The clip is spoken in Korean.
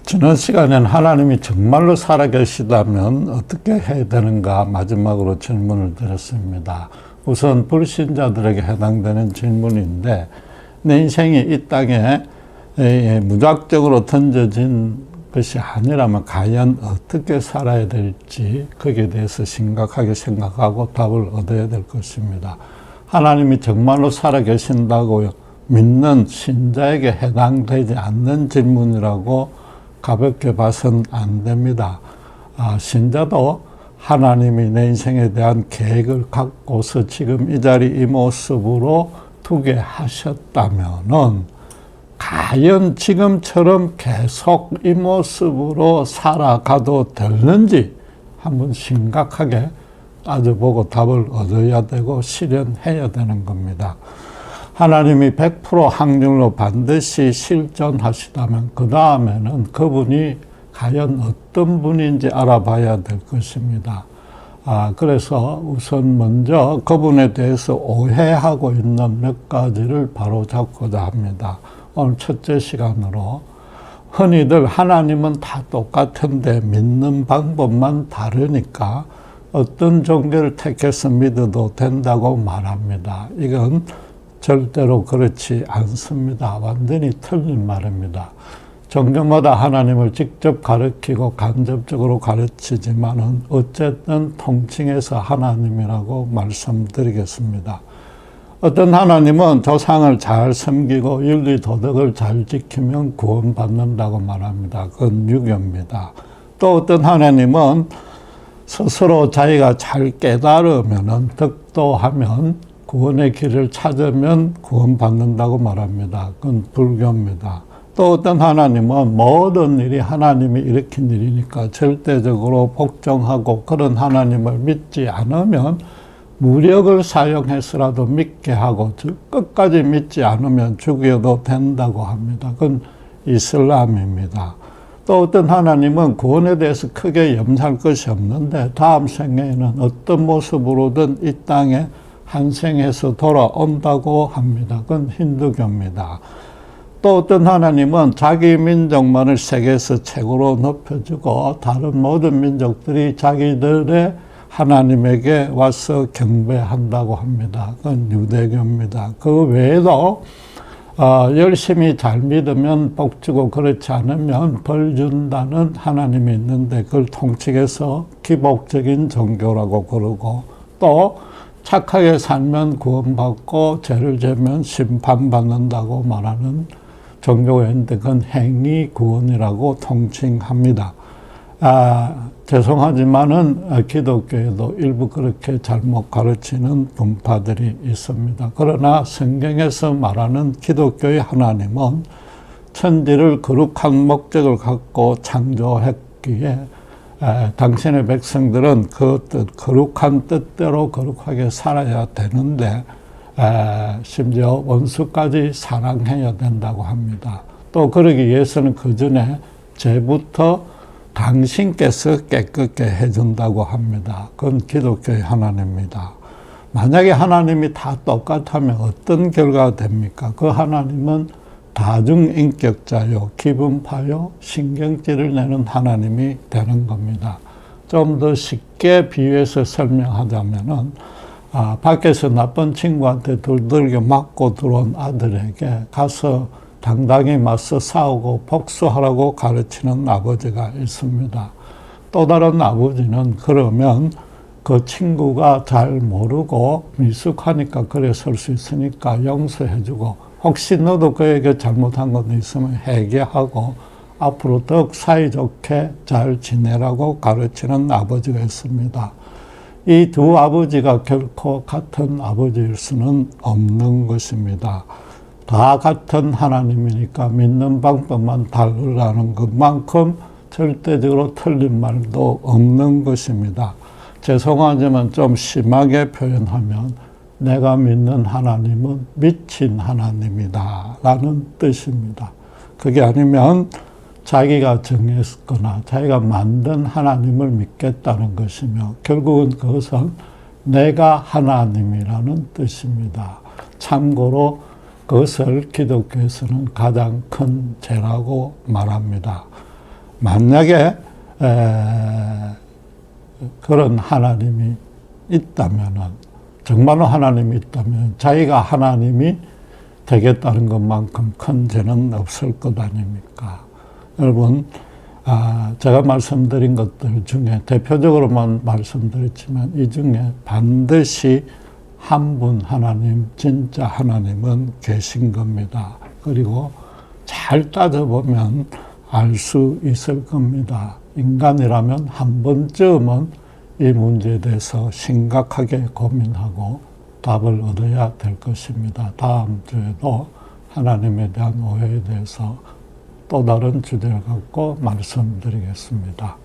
지난 시간에는 하나님이 정말로 살아계시다면 어떻게 해야 되는가 마지막으로 질문을 드렸습니다. 우선 불신자들에게 해당되는 질문인데, 내 인생이 이 땅에 무작정으로 던져진 것이 아니라면 과연 어떻게 살아야 될지 거기에 대해서 심각하게 생각하고 답을 얻어야 될 것입니다. 하나님이 정말로 살아계신다고 믿는 신자에게 해당되지 않는 질문이라고 가볍게 봐서는 안 됩니다. 신자도 하나님이 내 인생에 대한 계획을 갖고서 지금 이 자리 이 모습으로 두게 하셨다면은 과연 지금처럼 계속 이 모습으로 살아가도 되는지 한번 심각하게 따져보고 답을 얻어야 되고 실현해야 되는 겁니다. 하나님이 100% 확률로 반드시 실존하시다면 그 다음에는 그분이 과연 어떤 분인지 알아봐야 될 것입니다. 그래서 우선 먼저 그분에 대해서 오해하고 있는 몇 가지를 바로잡고자 합니다. 오늘 첫째 시간으로 흔히들 하나님은 다 똑같은데 믿는 방법만 다르니까 어떤 종교를 택해서 믿어도 된다고 말합니다. 이건 절대로 그렇지 않습니다. 완전히 틀린 말입니다. 종교마다 하나님을 직접 가르치고 간접적으로 가르치지만은 어쨌든 통칭해서 하나님이라고 말씀드리겠습니다. 어떤 하나님은 조상을 잘 섬기고 윤리 도덕을 잘 지키면 구원받는다고 말합니다. 그건 유교입니다. 또 어떤 하나님은 스스로 자기가 잘 깨달으면은 덕도하면 구원의 길을 찾으면 구원받는다고 말합니다. 그건 불교입니다. 또 어떤 하나님은 모든 일이 하나님이 일으킨 일이니까 절대적으로 복종하고 그런 하나님을 믿지 않으면 무력을 사용해서라도 믿게 하고 끝까지 믿지 않으면 죽여도 된다고 합니다. 그건 이슬람입니다. 또 어떤 하나님은 구원에 대해서 크게 염려할 것이 없는데 다음 생에는 어떤 모습으로든 이 땅에 한생에서 돌아온다고 합니다. 그건 힌두교입니다. 또 어떤 하나님은 자기 민족만을 세계에서 최고로 높여주고 다른 모든 민족들이 자기들의 하나님에게 와서 경배한다고 합니다. 그건 유대교입니다. 그 외에도 열심히 잘 믿으면 복 주고 그렇지 않으면 벌 준다는 하나님이 있는데 그걸 통칭해서 기복적인 종교라고 그러고, 또 착하게 살면 구원받고 죄를 지으면 심판받는다고 말하는 종교가 있는데 그건 행위 구원이라고 통칭합니다. 죄송하지만은 기독교에도 일부 그렇게 잘못 가르치는 분파들이 있습니다. 그러나 성경에서 말하는 기독교의 하나님은 천지를 거룩한 목적을 갖고 창조했기에 당신의 백성들은 그 뜻, 거룩한 뜻대로 거룩하게 살아야 되는데 심지어 원수까지 사랑해야 된다고 합니다. 또 그러기 위해서는 그 전에 죄부터 당신께서 깨끗게 해준다고 합니다. 그건 기독교의 하나님입니다. 만약에 하나님이 다 똑같다면 어떤 결과가 됩니까? 그 하나님은 다중인격자요, 기분파요, 신경질을 내는 하나님이 되는 겁니다. 좀 더 쉽게 비유해서 설명하자면은 밖에서 나쁜 친구한테 두들겨 맞고 들어온 아들에게 가서 당당히 맞서 싸우고 복수하라고 가르치는 아버지가 있습니다. 또 다른 아버지는 그러면 그 친구가 잘 모르고 미숙하니까 그래 설 수 있으니까 용서해주고 혹시 너도 그에게 잘못한 것 있으면 회개하고 앞으로 더욱 사이좋게 잘 지내라고 가르치는 아버지가 있습니다. 이 두 아버지가 결코 같은 아버지일 수는 없는 것입니다. 다 같은 하나님이니까 믿는 방법만 다르다는 것만큼 절대적으로 틀린 말도 없는 것입니다. 죄송하지만 좀 심하게 표현하면 내가 믿는 하나님은 미친 하나님이다 라는 뜻입니다. 그게 아니면 자기가 정했거나 자기가 만든 하나님을 믿겠다는 것이며 결국은 그것은 내가 하나님이라는 뜻입니다. 참고로 그것을 기독교에서는 가장 큰 죄라고 말합니다. 만약에 그런 하나님이 있다면은, 정말로 하나님이 있다면 자기가 하나님이 되겠다는 것만큼 큰 죄는 없을 것 아닙니까? 여러분, 제가 말씀드린 것들 중에 대표적으로만 말씀드렸지만 이 중에 반드시 한 분 하나님, 진짜 하나님은 계신 겁니다. 그리고 잘 따져보면 알 수 있을 겁니다. 인간이라면 한 번쯤은 이 문제에 대해서 심각하게 고민하고 답을 얻어야 될 것입니다. 다음 주에도 하나님에 대한 오해에 대해서 또 다른 주제를 갖고 말씀드리겠습니다.